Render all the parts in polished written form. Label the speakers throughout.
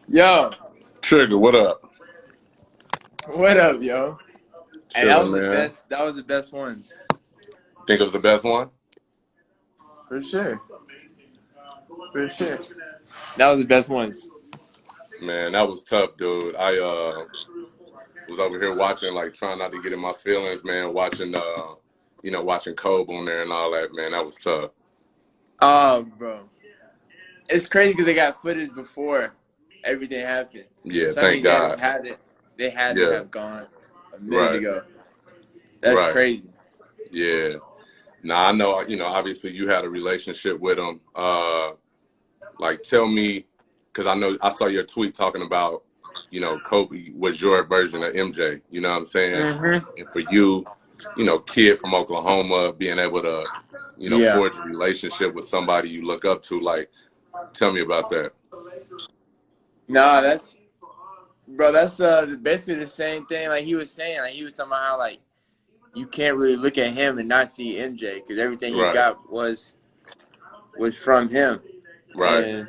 Speaker 1: Yo,
Speaker 2: Trigger, what up?
Speaker 1: what up, yo? And that
Speaker 2: Chilling,
Speaker 1: was the
Speaker 2: man.
Speaker 1: best. That was the best ones,
Speaker 2: Think it was the best one?
Speaker 1: for sure, for sure. That was the best ones.
Speaker 2: Man, that was tough, dude. I was over here watching, like trying not to get in my feelings, man, watching watching Kobe on there and all that, man. That was tough.
Speaker 1: Oh, bro, it's crazy because they got footage before everything happened.
Speaker 2: Yeah,
Speaker 1: So I
Speaker 2: thank
Speaker 1: mean, they
Speaker 2: God.
Speaker 1: had it. They had to
Speaker 2: Yeah,
Speaker 1: have gone a minute
Speaker 2: right,
Speaker 1: ago. That's
Speaker 2: right.
Speaker 1: crazy.
Speaker 2: Yeah. Now I know, obviously you had a relationship with him. Like tell me, because I know I saw your tweet talking about, Kobe was your version of MJ. You know what I'm saying?
Speaker 1: Hmm.
Speaker 2: And for you, kid from Oklahoma, being able to,
Speaker 1: Yeah.
Speaker 2: forge a relationship with somebody you look up to, like, tell me about that.
Speaker 1: Nah, that's bro. That's basically the same thing. Like he was saying. Like he was talking about how like you can't really look at him and not see MJ because everything he
Speaker 2: Right,
Speaker 1: got was from him.
Speaker 2: right.
Speaker 1: And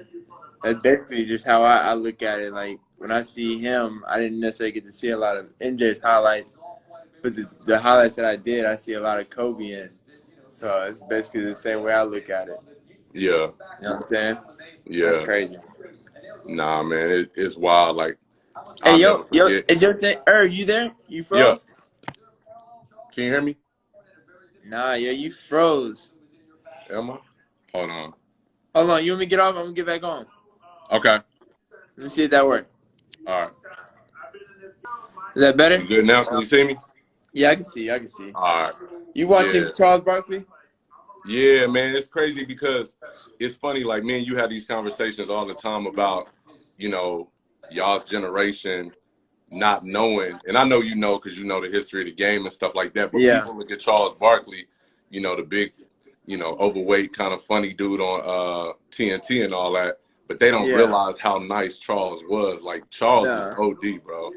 Speaker 1: that's basically just how I look at it. Like when I see him, I didn't necessarily get to see a lot of MJ's highlights, but the highlights that I did, I see a lot of Kobe in. So it's basically the same way I look at it.
Speaker 2: Yeah,
Speaker 1: You know what I'm saying? That's
Speaker 2: yeah.
Speaker 1: crazy.
Speaker 2: Nah, man, it's wild. Like,
Speaker 1: Hey
Speaker 2: I'll never forget.
Speaker 1: and your thing, Irv, you there? You
Speaker 2: Yeah,
Speaker 1: froze?
Speaker 2: can you hear me?
Speaker 1: Nah, yo, you froze.
Speaker 2: Am I? Hold on.
Speaker 1: Hold on, you want me to get off? I'm gonna get back on.
Speaker 2: Okay.
Speaker 1: Let me see if that works.
Speaker 2: All right.
Speaker 1: Is that better?
Speaker 2: You good now? Can you see me?
Speaker 1: Yeah, I can see. I can see.
Speaker 2: All right.
Speaker 1: You
Speaker 2: Yeah.
Speaker 1: watching Charles Barkley?
Speaker 2: Yeah, man, it's crazy because it's funny. Like me and you have these conversations all the time about, you know, y'all's generation not knowing, and I know you know because you know the history of the game and stuff like that. But
Speaker 1: Yeah.
Speaker 2: people look at Charles Barkley, the big, overweight kind of funny dude on TNT and all that, but they don't
Speaker 1: Yeah.
Speaker 2: realize how nice Charles was. Like Charles was
Speaker 1: Nah.
Speaker 2: OD, bro.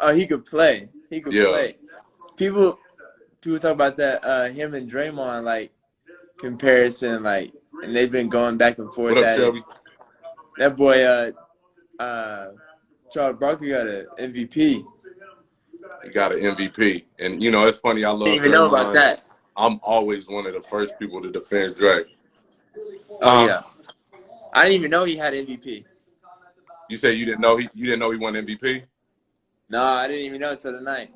Speaker 1: Oh, he could play. He could
Speaker 2: Yeah.
Speaker 1: play. People people talk about that him and Draymond like comparison like and they've been going back and
Speaker 2: What
Speaker 1: forth
Speaker 2: up,
Speaker 1: at it.
Speaker 2: Shelby?
Speaker 1: That boy uh Charles Barkley got an MVP.
Speaker 2: He got an MVP, and it's funny. I
Speaker 1: Didn't
Speaker 2: love
Speaker 1: even know about
Speaker 2: Draymond.
Speaker 1: that.
Speaker 2: I'm always one of the first people to defend Dre.
Speaker 1: Oh
Speaker 2: Huh?
Speaker 1: yeah. I didn't even know he had MVP.
Speaker 2: You say you didn't know he won MVP?
Speaker 1: No, I didn't even know until tonight.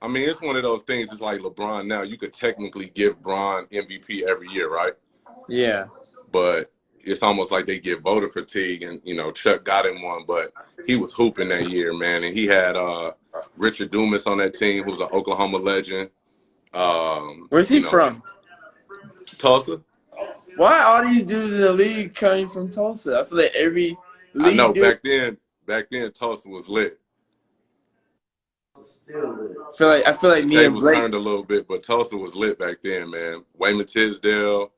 Speaker 2: I mean, it's one of those things. It's like LeBron now. You could technically give Bron MVP every year, right?
Speaker 1: Yeah.
Speaker 2: But it's almost like they get voter fatigue, and Chuck got him one, but he was hooping that year, man, and he had Richard Dumas on that team, who's an Oklahoma legend.
Speaker 1: Where's he
Speaker 2: You know,
Speaker 1: from?
Speaker 2: Tulsa.
Speaker 1: Why all these dudes in the league coming from Tulsa? I feel like every
Speaker 2: I know
Speaker 1: league dude
Speaker 2: back then Tulsa was lit.
Speaker 1: I feel like me and
Speaker 2: Tables
Speaker 1: Blake.
Speaker 2: turned a little bit, but Tulsa was lit back then, man. Wayman Tisdale,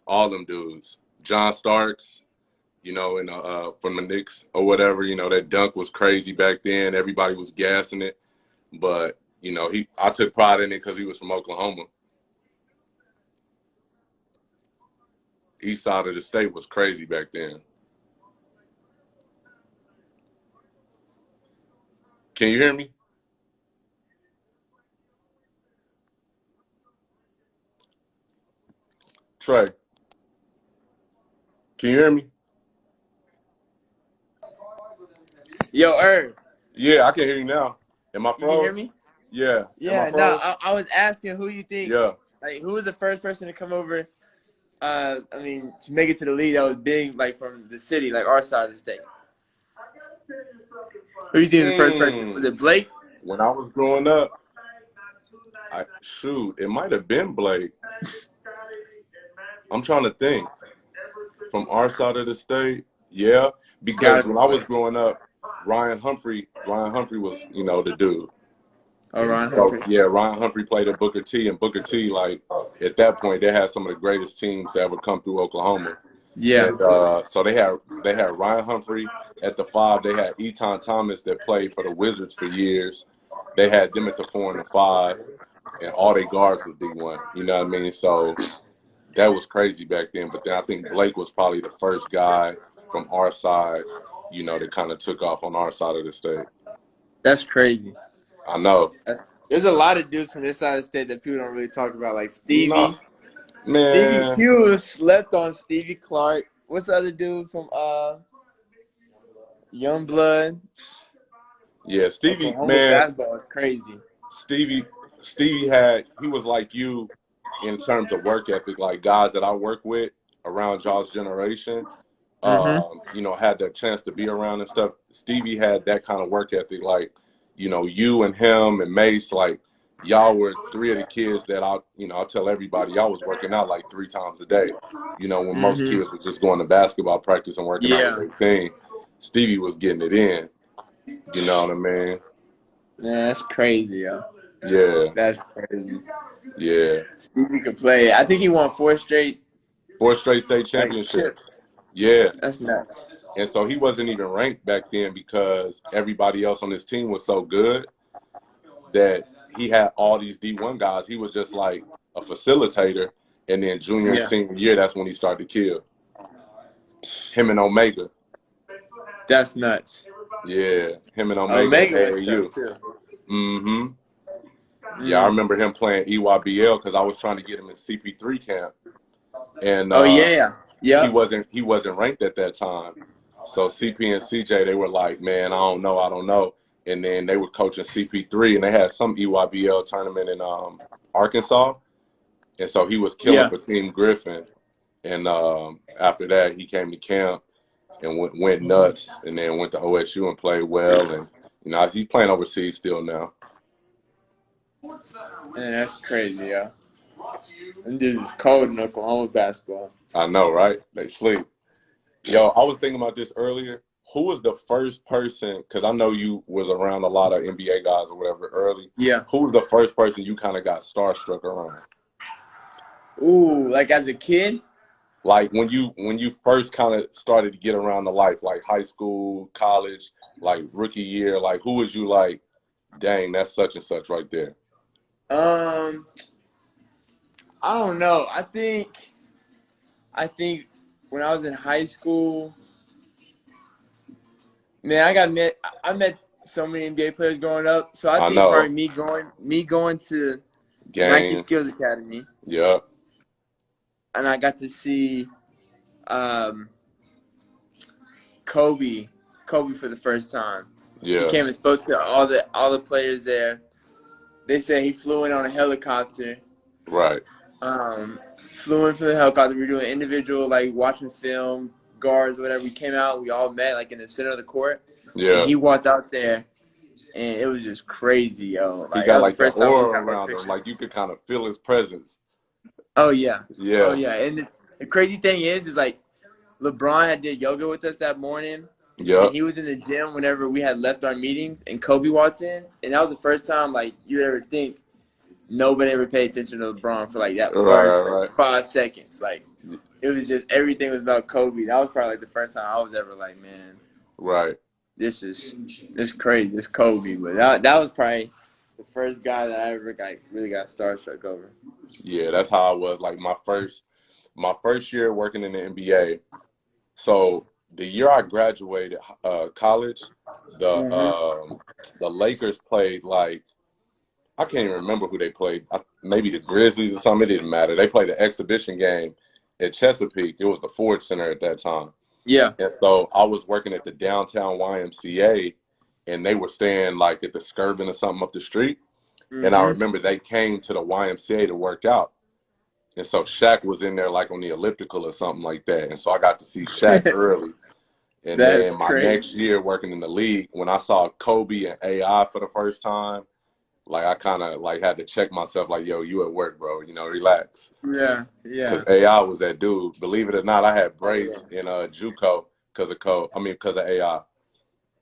Speaker 2: all them dudes. John Starks, and from the Knicks or whatever, that dunk was crazy back then. Everybody was gassing it, but I took pride in it because he was from Oklahoma. East side of the state was crazy back then. Can you hear me, Trae? Can you hear me?
Speaker 1: Yo, Irv,
Speaker 2: Yeah, I can hear you now. Am I
Speaker 1: you can hear
Speaker 2: froze?
Speaker 1: me?
Speaker 2: Yeah. Am I
Speaker 1: Yeah, no,
Speaker 2: froze?
Speaker 1: I was asking who you think,
Speaker 2: Yeah.
Speaker 1: like, who was the first person to come over, to make it to the league that was big, like, from the city, like, our side of the state? Who do you think was the first person? Was
Speaker 2: Hmm.
Speaker 1: it Blake?
Speaker 2: When I was growing up, it might have been Blake. I'm trying to think. From our side of the state, yeah.
Speaker 1: Gotta
Speaker 2: Because
Speaker 1: be
Speaker 2: when I was
Speaker 1: Blake.
Speaker 2: growing up, Ryan Humphrey was, the dude.
Speaker 1: Oh,
Speaker 2: And
Speaker 1: Ron
Speaker 2: so
Speaker 1: Humphrey.
Speaker 2: yeah, Ryan Humphrey played at Booker T, and Booker T, like at that point, they had some of the greatest teams to ever come through Oklahoma.
Speaker 1: Yeah.
Speaker 2: And so they had Ryan Humphrey at the five. They had Eton Thomas that played for the Wizards for years. They had them at the 4 and the 5, and all their guards was D1. You know what I mean? So that was crazy back then. But then I think Blake was probably the first guy. from our side, that kind of took off on our side of the state.
Speaker 1: That's crazy.
Speaker 2: I know.
Speaker 1: There's a lot of dudes from this side of the state that people don't really talk about, like
Speaker 2: No,
Speaker 1: Stevie. Stevie
Speaker 2: man.
Speaker 1: Q slept on Stevie Clark. What's the other dude from Youngblood?
Speaker 2: Yeah, Stevie,
Speaker 1: Oklahoma
Speaker 2: man.
Speaker 1: basketball is crazy.
Speaker 2: Stevie, he was like you in terms of work ethic. Like guys that I work with around y'all's generation,
Speaker 1: Mm-hmm.
Speaker 2: had that chance to be around and stuff. Stevie had that kind of work ethic. Like, you and him and Mace, like y'all were three of the kids that I'll tell everybody y'all was working out like 3 times a day. When most
Speaker 1: Mm-hmm.
Speaker 2: kids were just going to basketball practice and working out with
Speaker 1: Yeah.
Speaker 2: their team, Stevie was getting it in. You know what I mean?
Speaker 1: Yeah, that's crazy, yo.
Speaker 2: Yeah,
Speaker 1: That's crazy.
Speaker 2: yeah.
Speaker 1: Stevie could play. I think he won 4 straight
Speaker 2: 4 straight state
Speaker 1: like
Speaker 2: championships.
Speaker 1: chips.
Speaker 2: Yeah.
Speaker 1: That's nuts.
Speaker 2: And so he wasn't even ranked back then because everybody else on his team was so good that he had all these D1 guys. He was just like a facilitator. And then junior and
Speaker 1: Yeah.
Speaker 2: senior year, that's when he started to kill. Him and Omega.
Speaker 1: That's nuts.
Speaker 2: Yeah. Him and Omega at
Speaker 1: Omega was
Speaker 2: AAU.
Speaker 1: tough too.
Speaker 2: Mm-hmm. Yeah, I
Speaker 1: Mm.
Speaker 2: remember him playing EYBL because I was trying to get him in CP3 camp. And
Speaker 1: Oh yeah.
Speaker 2: he
Speaker 1: Yep.
Speaker 2: wasn't ranked at that time. So CP and CJ, they were like, man, I don't know. And then they were coaching CP3, and they had some EYBL tournament in Arkansas, and so he was killing
Speaker 1: Yeah.
Speaker 2: for Team Griffin. And after that, he came to camp and went nuts, and then went to OSU and played well. And he's playing overseas still now.
Speaker 1: Man, that's crazy, yo. Them dudes is cold in Oklahoma basketball.
Speaker 2: I know, right? They sleep. Yo, I was thinking about this earlier. Who was the first person? Because I know you was around a lot of NBA guys or whatever early.
Speaker 1: Yeah.
Speaker 2: Who was the first person you kind of got starstruck around?
Speaker 1: Ooh, like as a kid?
Speaker 2: Like when you first kind of started to get around the life, like high school, college, like rookie year. Like who was you like? Dang, that's such and such right there.
Speaker 1: Um, I don't know. I think when I was in high school, man, I met so many NBA players growing up. So I
Speaker 2: I
Speaker 1: think probably
Speaker 2: know.
Speaker 1: me going to Nike
Speaker 2: Game.
Speaker 1: Skills Academy,
Speaker 2: Yep.
Speaker 1: and I got to see um, Kobe for the first time. He
Speaker 2: Yeah.
Speaker 1: came and spoke to all the players there. They said he flew in on a helicopter.
Speaker 2: Right.
Speaker 1: Flew in for the helicopter. We were doing individual, like watching film, guards, whatever. We came out. We all met like in the center of the court, and
Speaker 2: Yeah.
Speaker 1: he walked out there, and it was just crazy, yo.
Speaker 2: He
Speaker 1: Like that
Speaker 2: got
Speaker 1: was the
Speaker 2: like that
Speaker 1: first time we
Speaker 2: aura
Speaker 1: got our
Speaker 2: around him.
Speaker 1: pictures.
Speaker 2: Like you could kind of feel his presence.
Speaker 1: Oh yeah, oh
Speaker 2: Yeah.
Speaker 1: yeah. And the crazy thing is like LeBron had did yoga with us that morning, and
Speaker 2: Yep.
Speaker 1: he was in the gym whenever we had left our meetings, and Kobe walked in, and that was the first time like you ever think nobody ever paid attention to LeBron for like that
Speaker 2: Right.
Speaker 1: first like
Speaker 2: Right.
Speaker 1: 5 seconds. Like it was just everything was about Kobe. That was probably like the first time I was ever like, man,
Speaker 2: Right.
Speaker 1: this crazy, this Kobe. But that was probably the first guy that I ever really got starstruck over.
Speaker 2: Yeah, that's how I was. Like my first year working in the NBA. So the year I graduated college, the
Speaker 1: Mm-hmm.
Speaker 2: the Lakers played like I can't even remember who they played. Maybe the Grizzlies or something. It didn't matter. They played an exhibition game at Chesapeake. It was the Ford Center at that time.
Speaker 1: Yeah.
Speaker 2: And so I was working at the downtown YMCA, and they were staying like at the Skirvin or something up the street. And I
Speaker 1: Mm-hmm.
Speaker 2: remember they came to the YMCA to work out. And so Shaq was in there like on the elliptical or something like that. And so I got to see Shaq early. And
Speaker 1: That's
Speaker 2: then my
Speaker 1: crazy.
Speaker 2: next year working in the league, when I saw Kobe and AI for the first time, like I kind of like had to check myself like, yo, you at work, bro, relax.
Speaker 1: Yeah.
Speaker 2: Because
Speaker 1: Yeah.
Speaker 2: AI was that dude. Believe it or not, I had
Speaker 1: Oh yeah.
Speaker 2: braids in JUCO because of AI.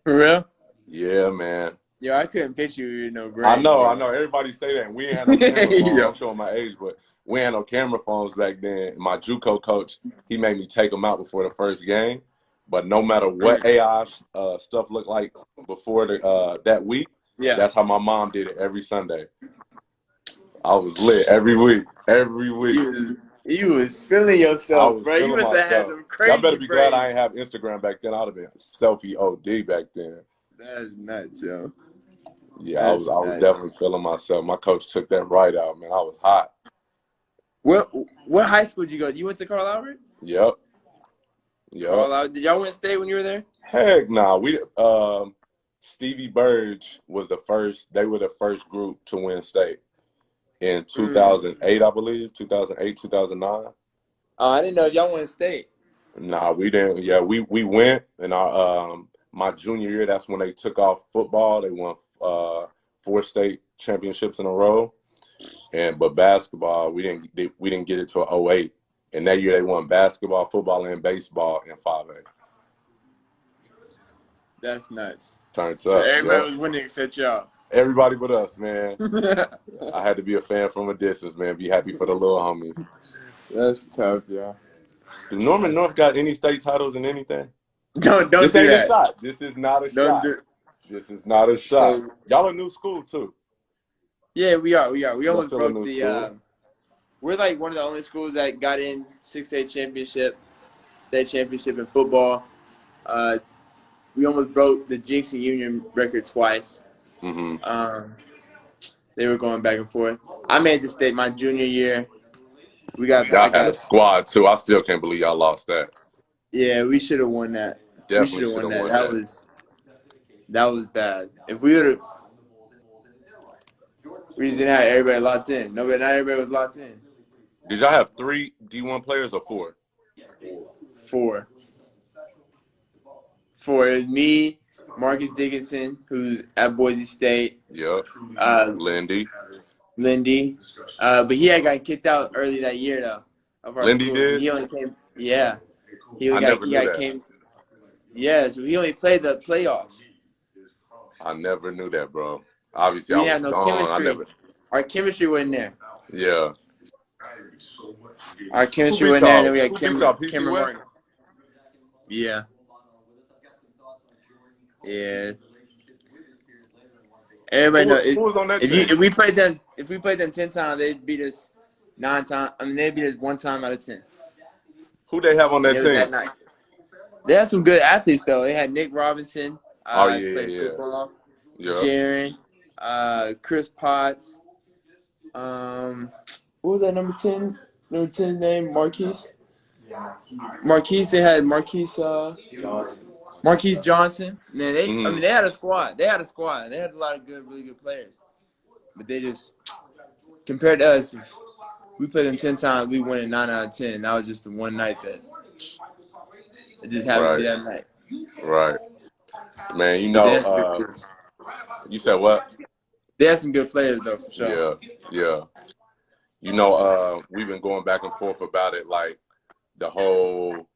Speaker 1: For real?
Speaker 2: Yeah, man.
Speaker 1: Yo, I couldn't picture you with no
Speaker 2: I
Speaker 1: braids,
Speaker 2: know, I
Speaker 1: bro.
Speaker 2: know. Everybody say that. And we ain't had no camera phones.
Speaker 1: Yeah.
Speaker 2: I'm showing my age, but we ain't had no camera phones back then. My JUCO coach, he made me take them out before the first game. But no matter what AI stuff looked like before that week,
Speaker 1: Yeah.
Speaker 2: that's how my mom did it every Sunday. I was lit every week, every week.
Speaker 1: You was, You was feeling
Speaker 2: I
Speaker 1: yourself,
Speaker 2: was
Speaker 1: bro. You
Speaker 2: feeling
Speaker 1: must have had
Speaker 2: myself.
Speaker 1: them
Speaker 2: Y'all better
Speaker 1: crazy
Speaker 2: be glad
Speaker 1: braids.
Speaker 2: I ain't have Instagram back then. I'd have been selfie OD back then.
Speaker 1: That's nuts, yo.
Speaker 2: Yeah, I was
Speaker 1: That's
Speaker 2: I was
Speaker 1: nuts.
Speaker 2: definitely feeling myself. My coach took that right out, man. I was hot.
Speaker 1: What high school did you go? You went to Carl Albert?
Speaker 2: Yep, yep.
Speaker 1: Carl Albert. Did y'all win state when you were there?
Speaker 2: Heck nah. Stevie Burge was the first. They were the first group to win state in
Speaker 1: Mm.
Speaker 2: 2008, I believe. 2008, 2009.
Speaker 1: Oh, I didn't know if y'all won state.
Speaker 2: Nah, we didn't. Yeah, we went in our my junior year. That's when they took off football. They won 4 state championships in a row. But basketball, we didn't get it to '08. And that year they won basketball, football, and baseball in 5A.
Speaker 1: That's nuts.
Speaker 2: Turns
Speaker 1: So
Speaker 2: up.
Speaker 1: everybody
Speaker 2: Yep.
Speaker 1: was winning except y'all.
Speaker 2: Everybody but us, man. I had to be a fan from a distance, man. Be happy for the little homies.
Speaker 1: That's tough, y'all.
Speaker 2: Do Norman
Speaker 1: That's
Speaker 2: North got any state titles in anything?
Speaker 1: don't
Speaker 2: This
Speaker 1: do
Speaker 2: ain't a
Speaker 1: that.
Speaker 2: shot. This is not a
Speaker 1: Don't
Speaker 2: shot.
Speaker 1: do.
Speaker 2: This is not a shot.
Speaker 1: So
Speaker 2: Y'all a new school too.
Speaker 1: yeah, we are. We are. We
Speaker 2: Y'all
Speaker 1: almost
Speaker 2: still a
Speaker 1: broke
Speaker 2: new
Speaker 1: the.
Speaker 2: school.
Speaker 1: We're like one of the only schools that got in 6A championship, state championship in football. Uh, we almost broke the Jinx and Union record twice.
Speaker 2: Mm-hmm.
Speaker 1: Um, they were going back and forth. I made the state my junior year. We got. I
Speaker 2: Y'all had a
Speaker 1: got.
Speaker 2: squad too. I still can't believe y'all lost that.
Speaker 1: Yeah, we should have won that. We should
Speaker 2: Definitely
Speaker 1: have
Speaker 2: should
Speaker 1: won
Speaker 2: have
Speaker 1: that.
Speaker 2: won that.
Speaker 1: That was bad. If we would have, we just didn't have everybody locked in. Nobody, not everybody was locked in.
Speaker 2: Did y'all have 3 D1 players or 4?
Speaker 1: Four. Four. It was me, Marcus Dickinson, who's at Boise State,
Speaker 2: Yep.
Speaker 1: uh,
Speaker 2: Lindy.
Speaker 1: Lindy. But he had got kicked out early that year though of our
Speaker 2: Lindy
Speaker 1: school, so
Speaker 2: did?
Speaker 1: he only came. Yeah,
Speaker 2: I never
Speaker 1: he
Speaker 2: knew
Speaker 1: got
Speaker 2: that.
Speaker 1: came. Yeah, so he only played the playoffs.
Speaker 2: I never knew that, bro. Obviously,
Speaker 1: We
Speaker 2: I
Speaker 1: didn't have
Speaker 2: was
Speaker 1: no
Speaker 2: gone. I
Speaker 1: chemistry.
Speaker 2: never.
Speaker 1: Our chemistry wasn't there.
Speaker 2: Yeah.
Speaker 1: Our
Speaker 2: Who
Speaker 1: chemistry
Speaker 2: beat
Speaker 1: wasn't there, and then
Speaker 2: y'all?
Speaker 1: we had
Speaker 2: Who beat y'all? PC
Speaker 1: Cameron
Speaker 2: West?
Speaker 1: Martin. Yeah, yeah. Everybody know
Speaker 2: Who
Speaker 1: it,
Speaker 2: was on that team?
Speaker 1: if we played them 10 times, they'd beat us 9 times. I mean, they beat us 1 time out of 10,
Speaker 2: Who they have on
Speaker 1: and
Speaker 2: that
Speaker 1: it was that
Speaker 2: team?
Speaker 1: night. They had some good athletes though. They had Nick Robinson,
Speaker 2: Oh yeah,
Speaker 1: played
Speaker 2: yeah,
Speaker 1: football.
Speaker 2: yeah. Yep.
Speaker 1: Jaron, Chris Potts. What was that number 10? Number 10 name Marquise. Marquise. They had Marquise. Marquise Johnson. Man, I mean,
Speaker 2: Hmm.
Speaker 1: they had a squad. They had a squad. They had a lot of good, really good players. But they just compared to us, if we played them 10 times, we win it 9 out of 10. That was just the one night that it just happened to be
Speaker 2: Right.
Speaker 1: that night.
Speaker 2: Right. Man,
Speaker 1: But they had good players.
Speaker 2: you said what?
Speaker 1: They had some good players though, for sure.
Speaker 2: Yeah. Yeah. We've been going back and forth about it, like the whole,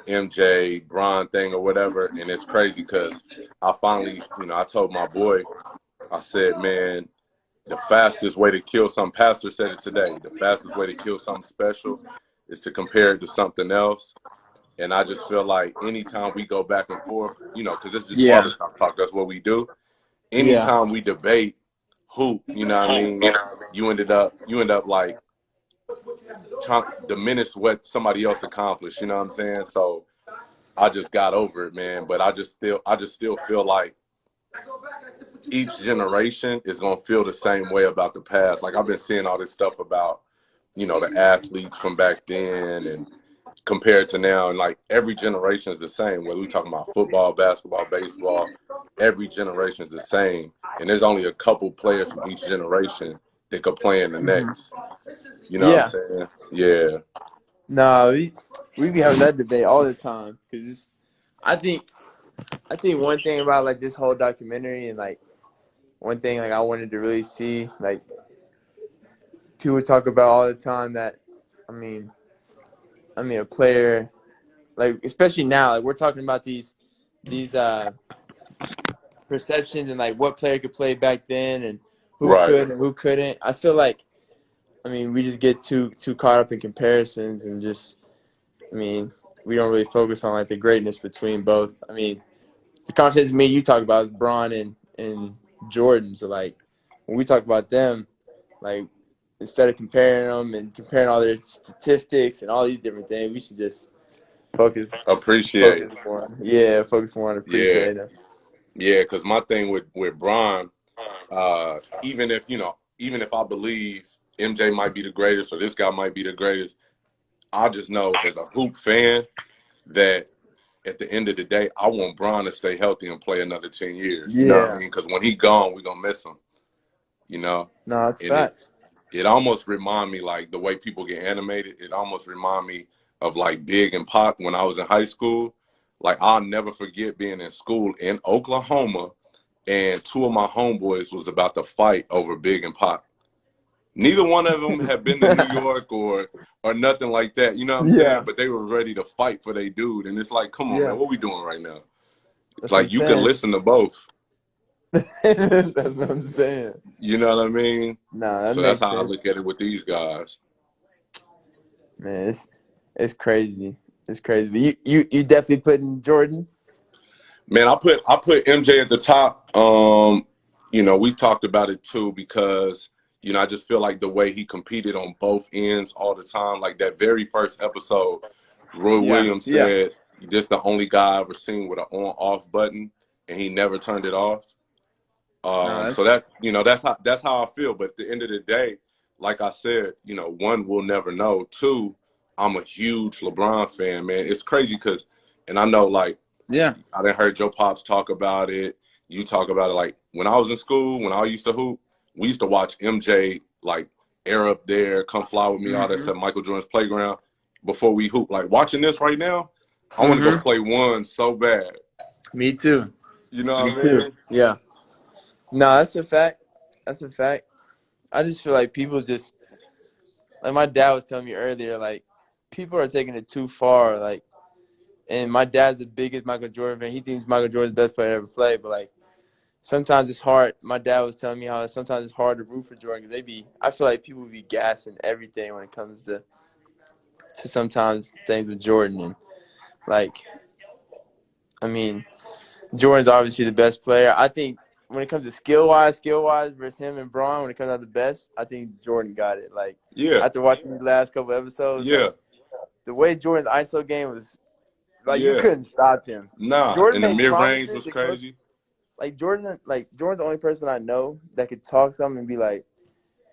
Speaker 2: MJ Bron thing or whatever. And it's crazy because I finally, I told my boy, I said, man, the fastest way to kill something, Pastor said it today, the fastest way to kill something special is to compare it to something else. And I just feel like anytime we go back and forth, because it's just
Speaker 1: Yeah.
Speaker 2: barbershop talk, that's what we do.
Speaker 1: Yeah.
Speaker 2: Anytime we debate hoop, you know what I mean? You end up like trying to diminish what somebody else accomplished, you know what I'm saying? So I just got over it, man. But I just still feel like each generation is gonna feel the same way about the past. Like I've been seeing all this stuff about, the athletes from back then and compared to now, and like every generation is the same. Whether we talking about football, basketball, baseball, every generation is the same. And there's only a couple players from each generation that could play in the next. You know what I'm
Speaker 1: Yeah.
Speaker 2: saying? Yeah.
Speaker 1: No, we be having that debate all the time because I think I think one thing about like this whole documentary and like one thing like I wanted to really see like people talk about all the time that I mean a player like especially now like we're talking about these perceptions and like what player could play back then and who
Speaker 2: Right.
Speaker 1: could and who couldn't. I feel like we just get too caught up in comparisons and just I mean we don't really focus on like the greatness between both. I mean the conversations me and you talk about is Braun and Jordan. So like when we talk about them, like instead of comparing them and comparing all their statistics and all these different things, we should just focus
Speaker 2: Appreciate.
Speaker 1: focus more on focus more on
Speaker 2: Yeah,
Speaker 1: appreciating them.
Speaker 2: yeah. Because my thing with Bron, even if even if I believe MJ might be the greatest or this guy might be the greatest, I just know as a hoop fan that at the end of the day, I want Bron to stay healthy and play another 10 years. You know what I
Speaker 1: Yeah.
Speaker 2: mean? Because when he gone, we're going to miss him, you know?
Speaker 1: No, it's
Speaker 2: And
Speaker 1: facts.
Speaker 2: it almost remind me, like, the way people get animated, it almost remind me of, like, Big and Pac when I was in high school. Like, I'll never forget being in school in Oklahoma, and two of my homeboys was about to fight over Big and Pac. Neither one of them had been to New York or nothing like that. You know what I'm saying?
Speaker 1: Yeah.
Speaker 2: But they were ready to fight for their dude. And it's like, come on, man,
Speaker 1: Yeah.
Speaker 2: what we doing right now?
Speaker 1: That's what I'm
Speaker 2: Like, you could
Speaker 1: saying.
Speaker 2: listen to both.
Speaker 1: That's what I'm saying.
Speaker 2: You know what I mean?
Speaker 1: Nah, that
Speaker 2: So that's
Speaker 1: makes
Speaker 2: how I look
Speaker 1: sense.
Speaker 2: at it with these guys.
Speaker 1: Man, it's crazy. It's crazy. But you definitely put in Jordan.
Speaker 2: Man, I put MJ at the top. We've talked about it too because I just feel like the way he competed on both ends all the time. Like that very first episode, Roy
Speaker 1: Yeah.
Speaker 2: Williams
Speaker 1: Yeah.
Speaker 2: said, "This the only guy I've ever seen with an on-off button, and he never turned it off."
Speaker 1: No,
Speaker 2: So
Speaker 1: that's
Speaker 2: that's how I feel. But at the end of the day, like I said, one, we'll never know. Two, I'm a huge LeBron fan, man. It's crazy because, and I know like
Speaker 1: yeah.
Speaker 2: I done heard Joe Pops talk about it. You talk about it. Like when I was in school, when I used to hoop, we used to watch MJ like air up there, come fly with me, all that
Speaker 1: Mm-hmm.
Speaker 2: stuff. Michael Jordan's playground before we hoop. Like watching this right now, I want to go
Speaker 1: Mm-hmm.
Speaker 2: play one so bad.
Speaker 1: Me too.
Speaker 2: You know
Speaker 1: Me
Speaker 2: what I
Speaker 1: too.
Speaker 2: mean?
Speaker 1: Yeah. No, that's a fact. That's a fact. I just feel like people just like my dad was telling me earlier, like people are taking it too far. Like, and my dad's the biggest Michael Jordan fan. He thinks Michael Jordan's the best player ever played. But like sometimes it's hard. My dad was telling me how sometimes it's hard to root for Jordan because I feel like people be gassing everything when it comes to sometimes things with Jordan and like I mean Jordan's obviously the best player. I think when it comes to skill wise versus him and Braun, when it comes out the best, I think Jordan got it. Like
Speaker 2: Yeah,
Speaker 1: after watching the last couple episodes,
Speaker 2: yeah,
Speaker 1: like the way Jordan's ISO game was, like you
Speaker 2: yeah.
Speaker 1: couldn't stop him.
Speaker 2: Nah,
Speaker 1: Jordan
Speaker 2: and the
Speaker 1: made
Speaker 2: mid range
Speaker 1: promises
Speaker 2: was
Speaker 1: that go
Speaker 2: crazy.
Speaker 1: like Jordan's the only person I know that could talk something and be like,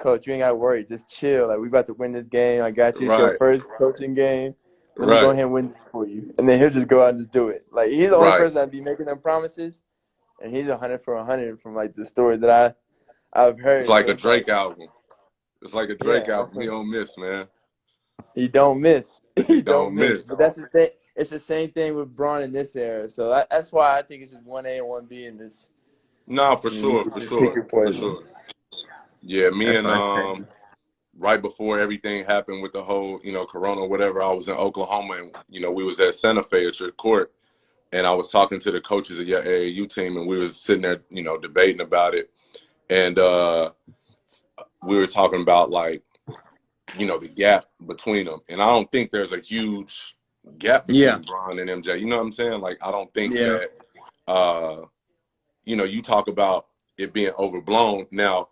Speaker 1: Coach, you ain't gotta worry, just chill. Like we about to win this game. I got you. It's your
Speaker 2: Right,
Speaker 1: first coaching game. Let me go
Speaker 2: right,
Speaker 1: ahead and win this for you. And then he'll just go out and just do it. Like he's the only
Speaker 2: right.
Speaker 1: person that be making them promises, and he's 100 for 100 from like the stories that I've
Speaker 2: It's
Speaker 1: heard.
Speaker 2: like
Speaker 1: So
Speaker 2: a
Speaker 1: it's like,
Speaker 2: Drake album. It's like a Drake
Speaker 1: yeah, that's
Speaker 2: album. He
Speaker 1: what
Speaker 2: don't miss, man.
Speaker 1: he don't miss.
Speaker 2: He
Speaker 1: He don't
Speaker 2: don't
Speaker 1: miss.
Speaker 2: miss.
Speaker 1: But that's the thing. It's the same thing with Braun in this era. So that's why I think it's just 1A and 1B in this.
Speaker 2: Nah, for
Speaker 1: I mean, you
Speaker 2: sure,
Speaker 1: can
Speaker 2: for
Speaker 1: just pick
Speaker 2: sure,
Speaker 1: your
Speaker 2: for
Speaker 1: poison.
Speaker 2: sure. Yeah, me
Speaker 1: That's
Speaker 2: and
Speaker 1: why it's crazy.
Speaker 2: right before everything happened with the whole, Corona, whatever, I was in Oklahoma and, we was at Santa Fe at your court and I was talking to the coaches of your AAU team and we was sitting there, debating about it. And we were talking about like, the gap between them. And I don't think there's a huge gap
Speaker 1: Yeah.
Speaker 2: between Bron and MJ. You know what I'm saying? Like, I don't think
Speaker 1: Yeah.
Speaker 2: that, you talk about it being overblown. Now,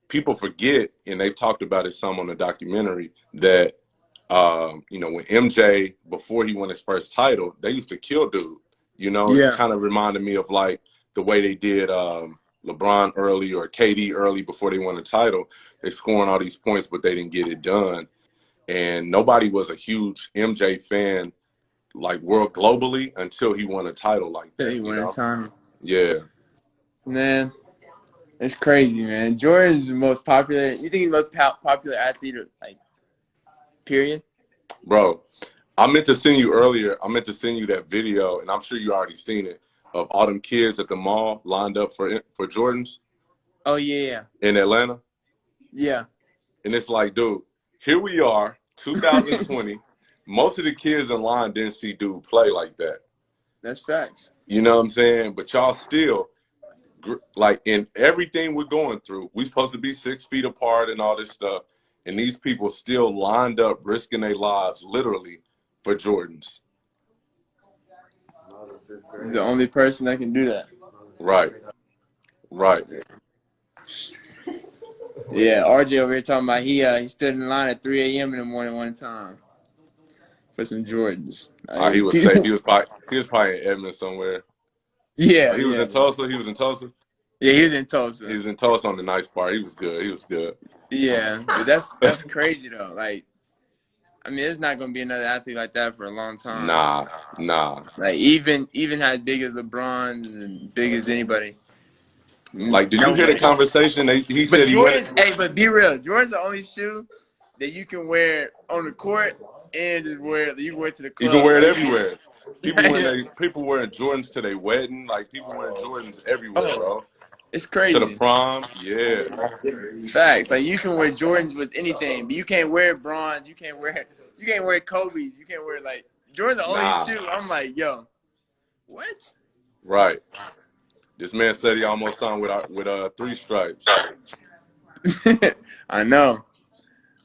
Speaker 2: people forget, and they've talked about it some on the documentary, that when MJ, before he won his first title, they used to kill dude. It
Speaker 1: Yeah.
Speaker 2: kind of reminded me of like the way they did LeBron early or KD early before they won the title. They scoring all these points, but they didn't get it done. And nobody was a huge MJ fan like world globally until he won a title like
Speaker 1: Yeah,
Speaker 2: that.
Speaker 1: he won a time.
Speaker 2: Yeah,
Speaker 1: Man, it's crazy, man. Jordan is the most popular. You think he's the most popular athlete, like, period?
Speaker 2: bro. I meant to send you earlier. I meant to send you that video, and I'm sure you already seen it of all them kids at the mall lined up for Jordans
Speaker 1: Oh yeah,
Speaker 2: in Atlanta.
Speaker 1: yeah,
Speaker 2: And it's like, dude, here we are,
Speaker 1: yeah.
Speaker 2: 2020. Most of the kids in line didn't see dude play like that.
Speaker 1: That's facts.
Speaker 2: You know what I'm saying? But y'all still, like in everything we're going through, we supposed to be 6 feet apart and all this stuff. And these people still lined up, risking their lives literally for Jordans.
Speaker 1: The only person that can do that.
Speaker 2: Right, right.
Speaker 1: Yeah, RJ over here talking about he stood in line at 3 a.m. in the morning one time for some Jordans.
Speaker 2: He
Speaker 1: Like,
Speaker 2: was safe. He was probably in Edmond somewhere.
Speaker 1: yeah,
Speaker 2: He was
Speaker 1: yeah,
Speaker 2: in Tulsa. He was in Tulsa.
Speaker 1: yeah. He was in
Speaker 2: He
Speaker 1: Tulsa.
Speaker 2: was in Tulsa on the nice part. He was good. He was good.
Speaker 1: Yeah, but that's crazy though. Like, I mean, there's not gonna be another athlete like that for a long time.
Speaker 2: Nah, nah.
Speaker 1: Like, even as big as LeBron and big as anybody.
Speaker 2: Like, did you
Speaker 1: No
Speaker 2: hear the
Speaker 1: way.
Speaker 2: conversation? He
Speaker 1: But
Speaker 2: said he went.
Speaker 1: Jordan, hey, but be real. Jordan's the only shoe that you can wear on the court and just wear you can wear to the
Speaker 2: You can
Speaker 1: club.
Speaker 2: wear it
Speaker 1: Like,
Speaker 2: everywhere.
Speaker 1: yeah.
Speaker 2: People wearing Jordans to their wedding. Like people wearing Jordans everywhere,
Speaker 1: Oh,
Speaker 2: bro.
Speaker 1: it's
Speaker 2: To the
Speaker 1: crazy.
Speaker 2: prom, yeah.
Speaker 1: Facts. Like you can wear Jordans with anything, but you can't wear bronze. You can't wear Kobe's. You can't wear like Jordan's the only
Speaker 2: Nah,
Speaker 1: shoe. I'm like, yo, what?
Speaker 2: right. This man said he almost signed with three stripes.
Speaker 1: I know.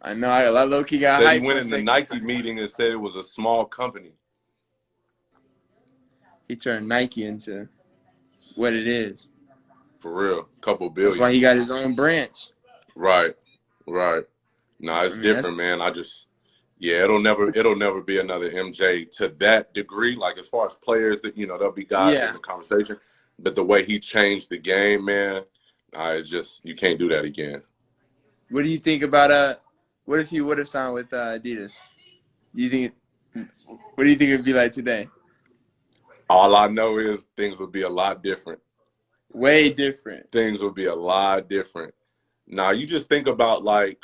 Speaker 1: I know. I low key got
Speaker 2: Said he
Speaker 1: hyped
Speaker 2: went
Speaker 1: for a
Speaker 2: in the
Speaker 1: second.
Speaker 2: Nike meeting and said it was a small company.
Speaker 1: He turned Nike into what it is.
Speaker 2: For real. Couple
Speaker 1: That's why
Speaker 2: billion.
Speaker 1: he got his own branch.
Speaker 2: Right. Right. Nah,
Speaker 1: I
Speaker 2: it's
Speaker 1: mean,
Speaker 2: different,
Speaker 1: that's
Speaker 2: man. Yeah, it'll never be another MJ to that degree. Like as far as players that there'll be guys in
Speaker 1: yeah.
Speaker 2: the conversation, but the way he changed the game, man, it's just you can't do that again.
Speaker 1: What do you think about what if he would have signed with Adidas? Do you think? What do you think it'd be like today?
Speaker 2: All I know is things would be a lot different.
Speaker 1: Way different.
Speaker 2: Things would be a lot different. Now you just think about like,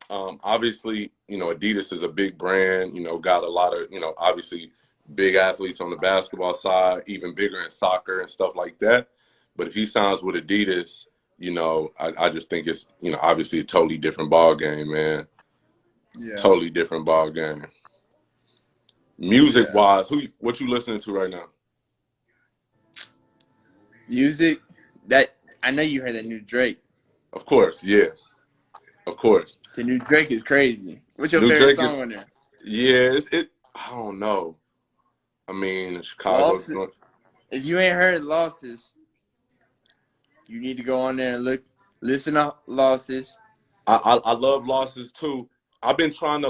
Speaker 2: obviously, Adidas is a big brand. Got a lot of obviously big athletes on the basketball side, even bigger in soccer and stuff like that. But if he signs with Adidas, I just think it's obviously a totally different ball game, man.
Speaker 1: Yeah.
Speaker 2: Totally different ball game. Music
Speaker 1: Yeah.
Speaker 2: wise, what you listening to right now?
Speaker 1: Music. That I know you heard that new Drake.
Speaker 2: Of course, yeah, of course.
Speaker 1: The new Drake is crazy. What's your
Speaker 2: New
Speaker 1: favorite
Speaker 2: Drake
Speaker 1: song
Speaker 2: is
Speaker 1: on there?
Speaker 2: yeah. I don't know. I mean, Chicago's
Speaker 1: Losses.
Speaker 2: going.
Speaker 1: If you ain't heard Losses, you need to go on there and listen to Losses.
Speaker 2: I love losses too. I've been trying to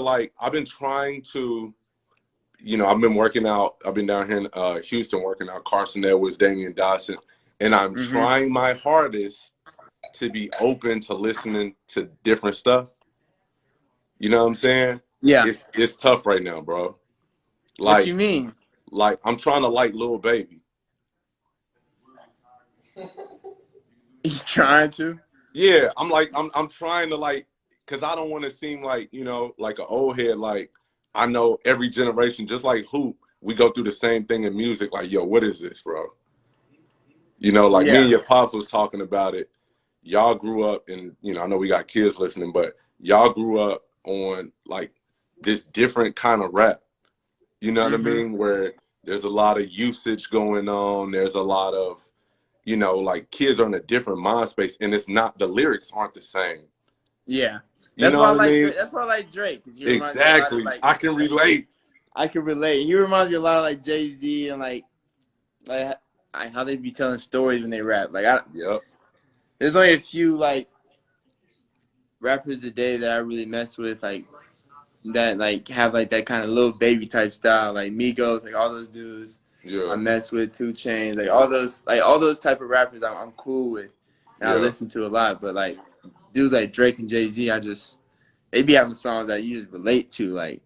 Speaker 2: I've been working out. I've been down here in Houston working out Carson Edwards, Damian Dawson, and I'm
Speaker 1: Mm-hmm.
Speaker 2: trying my hardest to be open to listening to different stuff. You know what I'm saying?
Speaker 1: Yeah.
Speaker 2: It's tough right now, bro.
Speaker 1: What you
Speaker 2: Like
Speaker 1: mean?
Speaker 2: like I'm trying to like Lil Baby.
Speaker 1: He's trying to.
Speaker 2: Yeah, I'm trying to like because I don't want to seem like like an old head. Like I know every generation, just like Hoop, we go through the same thing in music. Like yo, what is this, bro? Like me and
Speaker 1: Yeah.
Speaker 2: your pops was talking about it. Y'all grew up, and I know we got kids listening, but y'all grew up on like this different kind of rap. You know what I
Speaker 1: Mm-hmm.
Speaker 2: mean? Where there's a lot of usage going on. There's a lot of like kids are in a different mind space, and it's not the lyrics aren't the same.
Speaker 1: Yeah.
Speaker 2: You
Speaker 1: That's
Speaker 2: know
Speaker 1: why I
Speaker 2: what I
Speaker 1: like
Speaker 2: mean?
Speaker 1: Drake. That's why I like Drake because he reminds me a lot of
Speaker 2: Exactly. I can relate.
Speaker 1: I can relate. He reminds me a lot of like Jay-Z and like how they be telling stories when they rap.
Speaker 2: Yep.
Speaker 1: There's only a few like rappers today that I really mess with like that like have like that kind of little baby type style like Migos like all those dudes I
Speaker 2: Yeah.
Speaker 1: mess with 2 Chainz like all those type of rappers I'm cool with and I
Speaker 2: Yeah.
Speaker 1: listen to a lot but like dudes like Drake and Jay-Z they be having songs that you just relate to like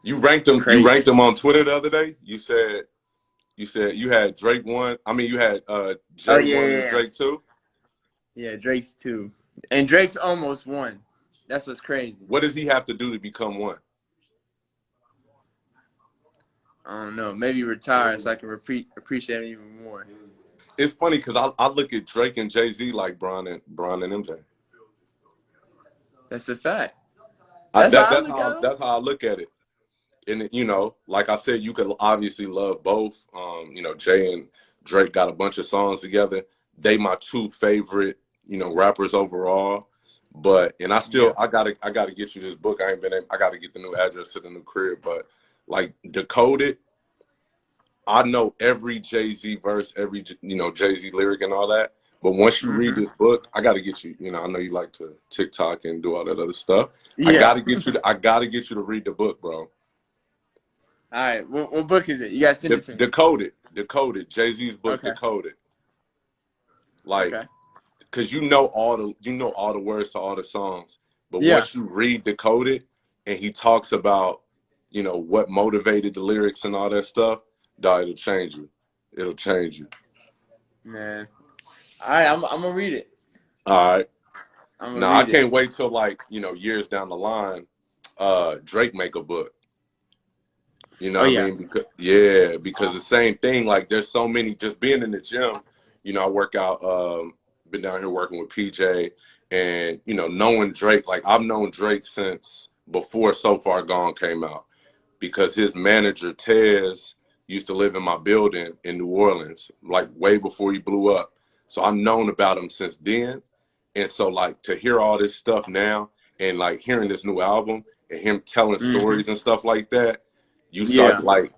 Speaker 2: You ranked them. You
Speaker 1: crazy.
Speaker 2: ranked them on Twitter the other day. You said you had Drake one. I mean, you had
Speaker 1: Oh
Speaker 2: Jay
Speaker 1: yeah,
Speaker 2: one
Speaker 1: yeah,
Speaker 2: and
Speaker 1: yeah.
Speaker 2: Drake two.
Speaker 1: Yeah, Drake's 2 and Drake's almost 1. That's what's crazy.
Speaker 2: What does he have to do to become one?
Speaker 1: I don't know. Maybe retire so I can appreciate him even more.
Speaker 2: It's funny because I look at Drake and Jay-Z like Bron and MJ.
Speaker 1: That's a fact. That's how I look at him.
Speaker 2: That's how I look at it. And like I said, you could obviously love both. Jay and Drake got a bunch of songs together. They my two favorite, rappers overall. But and
Speaker 1: Yeah.
Speaker 2: I gotta get you this book. I gotta get the new address to the new crib. But like Decoded, I know every Jay-Z verse, every Jay-Z lyric and all that. But once you read
Speaker 1: Mm-hmm.
Speaker 2: this book, I got to get you. You know, I know you like to TikTok and do all that other stuff. I
Speaker 1: Yeah.
Speaker 2: got to get you. I got to get you to read the book, bro.
Speaker 1: All right. What book is it? You gotta send it to me.
Speaker 2: Decoded. Jay-Z's book,
Speaker 1: Okay.
Speaker 2: Decoded. Like,
Speaker 1: Okay.
Speaker 2: cause you know all the words to all the songs, but
Speaker 1: Yeah.
Speaker 2: once you read Decoded, and he talks about, you know, what motivated the lyrics and all that stuff, dog, it'll change you. It'll change you.
Speaker 1: Man. All right. I'm gonna read it.
Speaker 2: All right.
Speaker 1: I'm gonna
Speaker 2: Now I
Speaker 1: read it.
Speaker 2: can't wait till, like, you know, years down the line, Drake make a book. You know
Speaker 1: Oh
Speaker 2: what I
Speaker 1: yeah.
Speaker 2: mean? Because the same thing, like there's so many, just being in the gym, you know, I work out, been down here working with PJ, and, you know, knowing Drake, like I've known Drake since before So Far Gone came out, because his manager Tez used to live in my building in New Orleans, like way before he blew up. So I've known about him since then. And so, like, to hear all this stuff now, and like hearing this new album and him telling
Speaker 1: Mm-hmm.
Speaker 2: stories and stuff like that, you start,
Speaker 1: Yeah.
Speaker 2: like,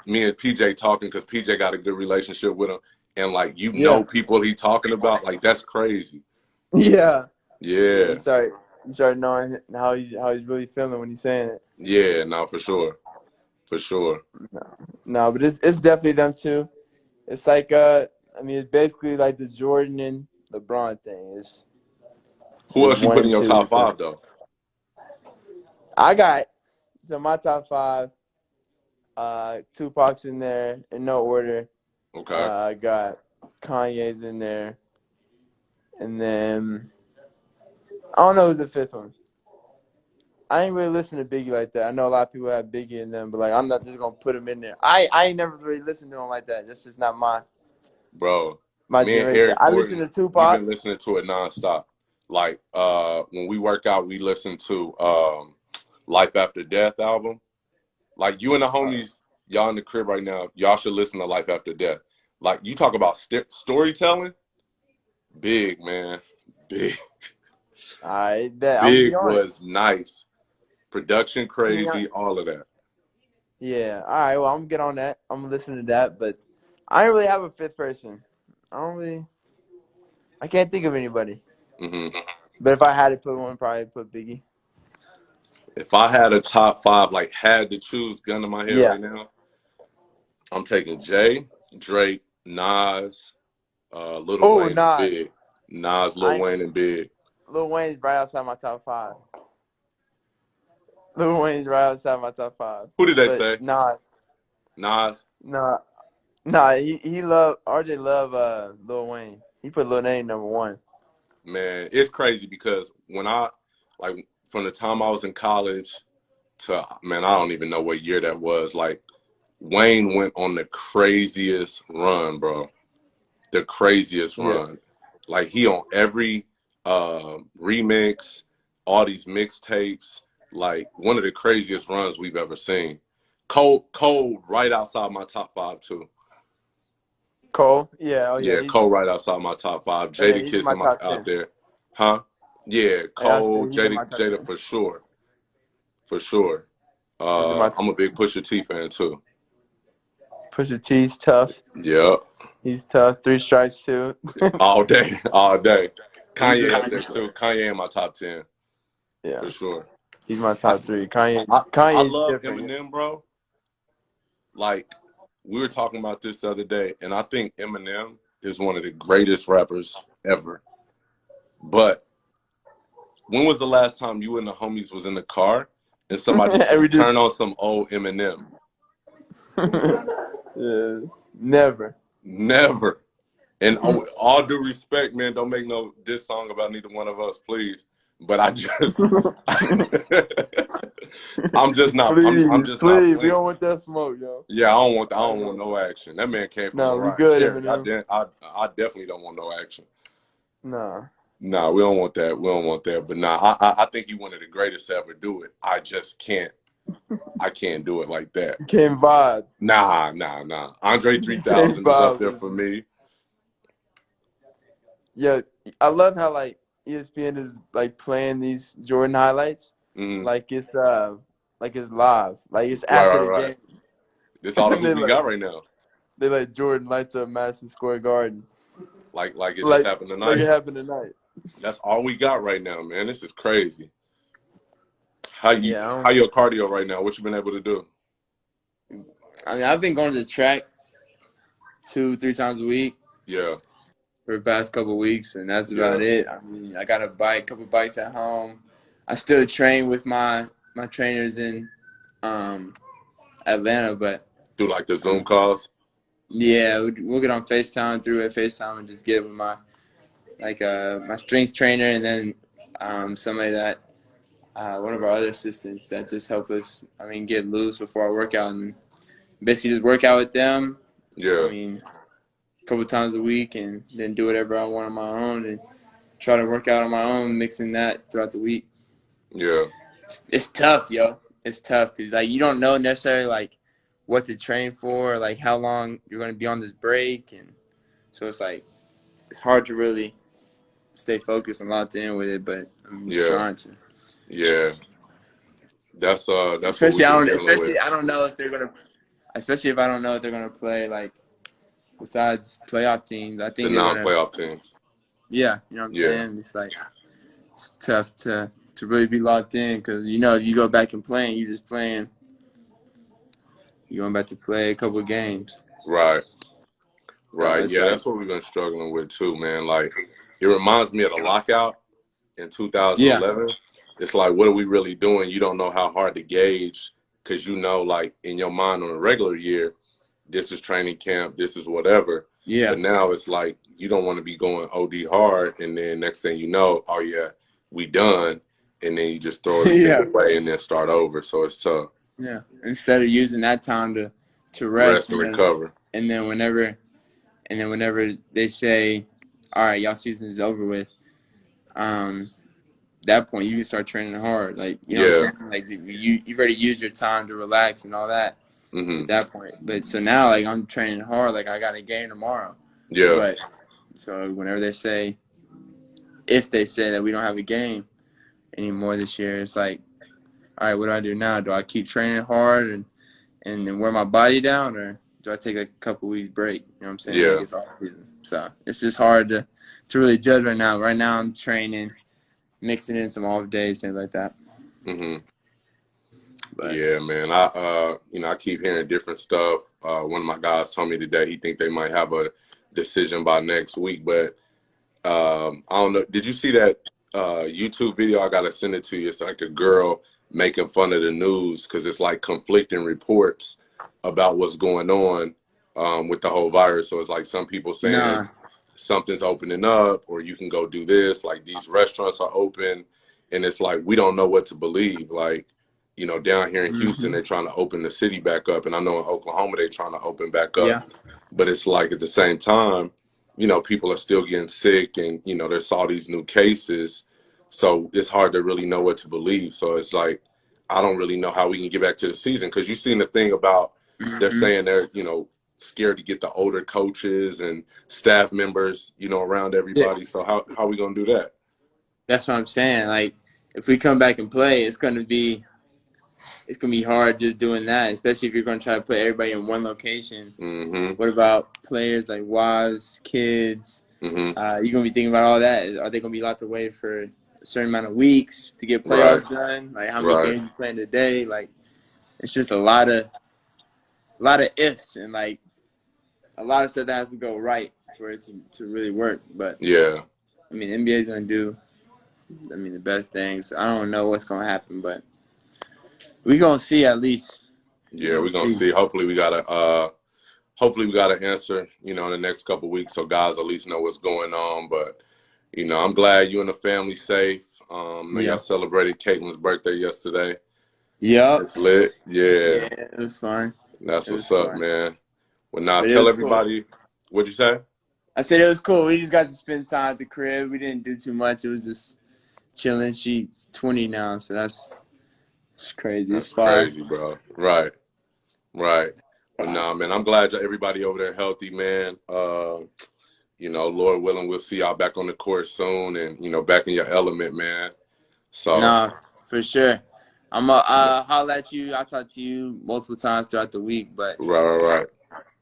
Speaker 2: me and PJ talking, because PJ got a good relationship with him, and like, you
Speaker 1: Yeah.
Speaker 2: know, people he talking about, like, that's crazy.
Speaker 1: Yeah. Yeah.
Speaker 2: Yeah,
Speaker 1: You start knowing how he's really feeling when he's saying it.
Speaker 2: yeah, no, for sure, for sure.
Speaker 1: No, but it's definitely them too. It's like I mean, it's basically like the Jordan and LeBron thing.
Speaker 2: Who
Speaker 1: It's
Speaker 2: else you
Speaker 1: one
Speaker 2: put in
Speaker 1: and
Speaker 2: your
Speaker 1: two.
Speaker 2: top five though?
Speaker 1: I got so my top five. Tupac's in there in no order.
Speaker 2: Okay,
Speaker 1: I got Kanye's in there, and then I don't know who's the fifth one. I ain't really listen to Biggie like that. I know a lot of people have Biggie in them, but like I'm not just gonna put him in there. I ain't never really listened to him like that. That's just not
Speaker 2: bro.
Speaker 1: my
Speaker 2: Me and
Speaker 1: generation.
Speaker 2: Eric
Speaker 1: I listen
Speaker 2: Gordon,
Speaker 1: to
Speaker 2: we've
Speaker 1: Tupac.
Speaker 2: been listening to it nonstop. Like, when we work out, we listen to Life After Death album. Like, you and the homies, y'all in the crib right now, y'all should listen to Life After Death. Like, you talk about storytelling, big, man, big.
Speaker 1: That I'm gonna be
Speaker 2: Big
Speaker 1: on it.
Speaker 2: was nice, production crazy, all of that.
Speaker 1: Yeah. All right. Well, I'm gonna get on that. I'm gonna listen to that, but I don't really have a fifth person. I don't really. I can't think of anybody.
Speaker 2: Hmm.
Speaker 1: But if I had to put one, probably put Biggie.
Speaker 2: If I had a top five, like, had to choose, gun to my head
Speaker 1: Yeah.
Speaker 2: right now, I'm taking Jay, Drake, Nas, Lil
Speaker 1: Oh,
Speaker 2: Wayne, and
Speaker 1: Nas.
Speaker 2: Big. Nas, Lil
Speaker 1: I
Speaker 2: Wayne, and Big.
Speaker 1: Lil Wayne's right outside my top five. Lil Wayne's right outside my top five.
Speaker 2: Who did they
Speaker 1: But
Speaker 2: say?
Speaker 1: nah,
Speaker 2: Nas.
Speaker 1: nah, nah. He love RJ love Lil Wayne. He put Lil Name number one.
Speaker 2: Man, it's crazy because when I, like, from the time I was in college to, man, I don't even know what year that was. Like, Wayne went on the craziest run, bro. The craziest
Speaker 1: Yeah.
Speaker 2: run. Like, he on every remix, all these mixtapes. Like, one of the craziest runs we've ever seen. Cold, right outside my top five too.
Speaker 1: Cole. Yeah. Oh yeah.
Speaker 2: Yeah, Cole right outside my top five.
Speaker 1: Oh yeah.
Speaker 2: Jada
Speaker 1: He's in
Speaker 2: Kiss
Speaker 1: my
Speaker 2: in my
Speaker 1: top
Speaker 2: out
Speaker 1: 10.
Speaker 2: there, huh? Yeah,
Speaker 1: I say
Speaker 2: Cole,
Speaker 1: he's in
Speaker 2: Jada,
Speaker 1: my top
Speaker 2: Jada
Speaker 1: 10.
Speaker 2: for sure, for sure.
Speaker 1: He's in my
Speaker 2: I'm a big Pusha T fan too.
Speaker 1: Pusha T's tough.
Speaker 2: Yep,
Speaker 1: He's tough. Three Strikes too.
Speaker 2: all day, all day.
Speaker 1: He's
Speaker 2: Kanye up
Speaker 1: just
Speaker 2: there too. Kanye in my top 10
Speaker 1: yeah.
Speaker 2: for sure.
Speaker 1: He's my
Speaker 2: I,
Speaker 1: top three. Kanye.
Speaker 2: I
Speaker 1: Kanye's
Speaker 2: love
Speaker 1: different.
Speaker 2: Eminem, bro. Like, we were talking about this the other day, and I think Eminem is one of the greatest rappers ever. But when was the last time you and the homies was in the car and somebody
Speaker 1: Every
Speaker 2: said,
Speaker 1: just
Speaker 2: "Turn on some old Eminem"?
Speaker 1: yeah. Never.
Speaker 2: Never. And, oh, all due respect, man, don't make no diss song about neither one of us, please. But I just, I'm just not. I'm
Speaker 1: Please,
Speaker 2: just not
Speaker 1: please. We
Speaker 2: playing.
Speaker 1: don't want that smoke, yo.
Speaker 2: Yeah, I don't want no action. That man came from
Speaker 1: No, we
Speaker 2: Mariah
Speaker 1: good,
Speaker 2: Carey.
Speaker 1: Eminem.
Speaker 2: I definitely don't want no action.
Speaker 1: No.
Speaker 2: Nah, we don't want that. We don't want that. But nah, I think he's one of the greatest to ever do it. I just can't. I can't do it like that.
Speaker 1: You can't vibe.
Speaker 2: Nah. Andre
Speaker 1: You can't
Speaker 2: 3000 is up
Speaker 1: vibe
Speaker 2: there
Speaker 1: with
Speaker 2: for
Speaker 1: me.
Speaker 2: me.
Speaker 1: Yeah, I love how like ESPN is like playing these Jordan highlights
Speaker 2: Mm,
Speaker 1: like it's live. Like it's
Speaker 2: right,
Speaker 1: after
Speaker 2: right,
Speaker 1: the
Speaker 2: right.
Speaker 1: game.
Speaker 2: This all the
Speaker 1: they
Speaker 2: hoop we
Speaker 1: like
Speaker 2: got right now.
Speaker 1: they like Jordan lights up Madison Square Garden.
Speaker 2: like it just
Speaker 1: like
Speaker 2: happened
Speaker 1: like
Speaker 2: tonight.
Speaker 1: it happened tonight.
Speaker 2: That's all we got right now, man. This is crazy.
Speaker 1: Yeah,
Speaker 2: How your cardio right now? What you been able to do?
Speaker 1: I mean, I've been going to the track 2-3 times a week
Speaker 2: Yeah,
Speaker 1: for the past couple of weeks, and that's
Speaker 2: yeah.
Speaker 1: about it. I mean, I got a couple bikes at home. I still train with my trainers in um, Atlanta, but
Speaker 2: Do like the
Speaker 1: I
Speaker 2: Zoom
Speaker 1: mean,
Speaker 2: calls?
Speaker 1: yeah, we'll get on FaceTime through FaceTime and just get with my strength trainer, and then somebody that one of our other assistants that just help us. I mean, get loose before our workout, and basically just work out with them. I
Speaker 2: Yeah,
Speaker 1: mean, a couple times a week, and then do whatever I want on my own, and try to work out on my own, mixing that throughout the week.
Speaker 2: yeah,
Speaker 1: It's tough, yo. It's tough because like you don't know necessarily like what to train for, like how long you're going to be on this break, and so it's like it's hard to really stay focused and locked in with it. But I'm just
Speaker 2: yeah,
Speaker 1: trying to.
Speaker 2: yeah. That's what
Speaker 1: Especially
Speaker 2: we've been dealing with.
Speaker 1: I don't know if they're gonna. Especially if I don't know if they're gonna play like besides playoff teams. I
Speaker 2: The
Speaker 1: think they're gonna.
Speaker 2: non-playoff teams.
Speaker 1: Yeah, you know what I'm
Speaker 2: Yeah,
Speaker 1: saying. It's like it's tough to really be locked in because if you go back and playing, you're just playing. You're going back to play a couple of games.
Speaker 2: right,
Speaker 1: So
Speaker 2: right.
Speaker 1: it's
Speaker 2: Yeah,
Speaker 1: like
Speaker 2: that's what we've been struggling with too, man. Like, it reminds me of the lockout in
Speaker 1: yeah,
Speaker 2: 2011. It's like, what are we really doing? You don't know how hard to gauge because like in your mind on a regular year, this is training camp, this is whatever.
Speaker 1: yeah,
Speaker 2: But now it's like you don't want to be going OD hard, and then next thing you know, oh yeah, we done, and then you just throw everything
Speaker 1: yeah,
Speaker 2: away and then start over. So it's tough.
Speaker 1: yeah. Instead of using that time to rest,
Speaker 2: Rest and recover.
Speaker 1: and then whenever they say, "All right, y'all season is over with," um, that point you can start training hard. Like you know what
Speaker 2: Yeah.
Speaker 1: I'm saying? Like you've already used your time to relax and all that
Speaker 2: Hmm.
Speaker 1: at that point. But so now like I'm training hard. Like I got a game tomorrow.
Speaker 2: Yeah.
Speaker 1: But so whenever if they say that we don't have a game anymore this year, it's like, all right, what do I do now? Do I keep training hard and then wear my body down, or do I take like a couple weeks break? You know what I'm saying? Like
Speaker 2: Yeah.
Speaker 1: it's off season, so it's just hard to really judge right now. Right now, I'm training, mixing in some off days, things like that.
Speaker 2: Hmm.
Speaker 1: But
Speaker 2: Yeah, man. I keep hearing different stuff. One of my guys told me today he think they might have a decision by next week, but I don't know. Did you see that YouTube video? I gotta send it to you. It's like a girl making fun of the news because it's like conflicting reports about what's going on with the whole virus. So it's like some people saying
Speaker 1: nah,
Speaker 2: something's opening up, or you can go do this. Like these restaurants are open, and it's like we don't know what to believe. Like down here in Houston,
Speaker 1: hmm
Speaker 2: they're trying to open the city back up, and I know in Oklahoma they're trying to open back up.
Speaker 1: yeah,
Speaker 2: But it's like at the same time, people are still getting sick, and there's all these new cases, so it's hard to really know what to believe. So it's like I don't really know how we can get back to the season because you've seen the thing about they're
Speaker 1: hmm
Speaker 2: saying they're scared to get the older coaches and staff members around
Speaker 1: yeah.
Speaker 2: everybody. So how we gonna do that?
Speaker 1: That's what I'm saying. Like if we come back and play, it's gonna be hard just doing that, especially if you're gonna try to put everybody in one location.
Speaker 2: Hmm.
Speaker 1: What about players like wives, kids?
Speaker 2: Hmm.
Speaker 1: You're gonna be thinking about all that. Are they gonna be locked away for a certain amount of weeks to get
Speaker 2: Right.
Speaker 1: playoffs done? Like how many
Speaker 2: Right.
Speaker 1: games you playing today? Like it's just a lot of ifs and like a lot of stuff that has to go right for it to really work. But
Speaker 2: Yeah.
Speaker 1: I mean, NBA is gonna do. I mean, the best things. I don't know what's gonna happen, but we gonna see at least. We
Speaker 2: Yeah.
Speaker 1: gonna
Speaker 2: We're gonna
Speaker 1: see.
Speaker 2: see. Hopefully we got an answer, in the next couple of weeks, so guys at least know what's going on. But I'm glad you and the family safe. Know y'all
Speaker 1: Yeah.
Speaker 2: celebrated Caitlin's birthday yesterday.
Speaker 1: Yep.
Speaker 2: It's lit. Yeah,
Speaker 1: Yeah, it was fun.
Speaker 2: that's
Speaker 1: It was
Speaker 2: what's up,
Speaker 1: fun,
Speaker 2: man. Well, now
Speaker 1: but it
Speaker 2: tell
Speaker 1: was cool.
Speaker 2: everybody. What'd you say?
Speaker 1: I said it was cool. We just got to spend time at the crib. We didn't do too much. It was just chilling. She's 20 now, so it's crazy. It's
Speaker 2: That's
Speaker 1: fire.
Speaker 2: crazy, bro. Right, right. But nah, man, I'm glad everybody over there healthy, man. Lord willing, we'll see y'all back on the court soon, and back in your element, man. So,
Speaker 1: Nah, for sure. I'm going
Speaker 2: yeah.
Speaker 1: to holler at you. I'll talk to you multiple times throughout the week, but
Speaker 2: Right, right, right.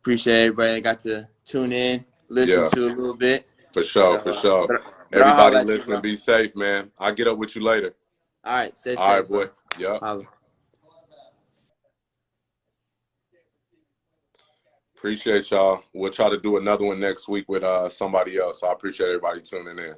Speaker 1: appreciate everybody that got to tune in, listen
Speaker 2: Yeah,
Speaker 1: to a little bit.
Speaker 2: For sure,
Speaker 1: So,
Speaker 2: for sure.
Speaker 1: but I'll holler
Speaker 2: Everybody
Speaker 1: at you,
Speaker 2: listening,
Speaker 1: bro.
Speaker 2: be safe, man. I'll get up with you later.
Speaker 1: All right, stay
Speaker 2: All
Speaker 1: safe,
Speaker 2: right, boy.
Speaker 1: bro.
Speaker 2: Yep.
Speaker 1: Holla.
Speaker 2: Appreciate y'all. We'll try to do another one next week with somebody else. So I appreciate everybody tuning in.